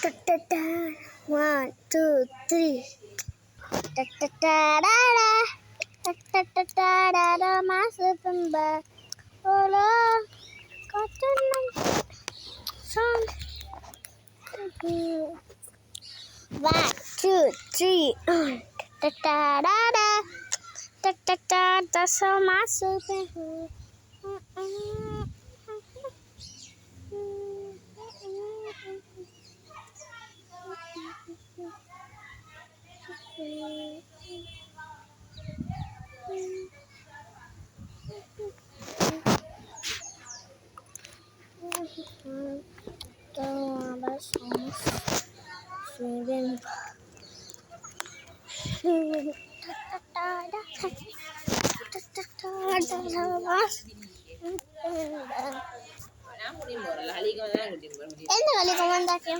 Ta-ta-ta. 1, 2, 3. Ta-ta-ta-da-da. Ta-ta-ta-da-da. Masuk kembali. Olah, kotoran song. 1, 2, 3. Ta-ta-ta-da-da. Ta-ta-ta-da. Masuk kembali. Enak kali komentarnya.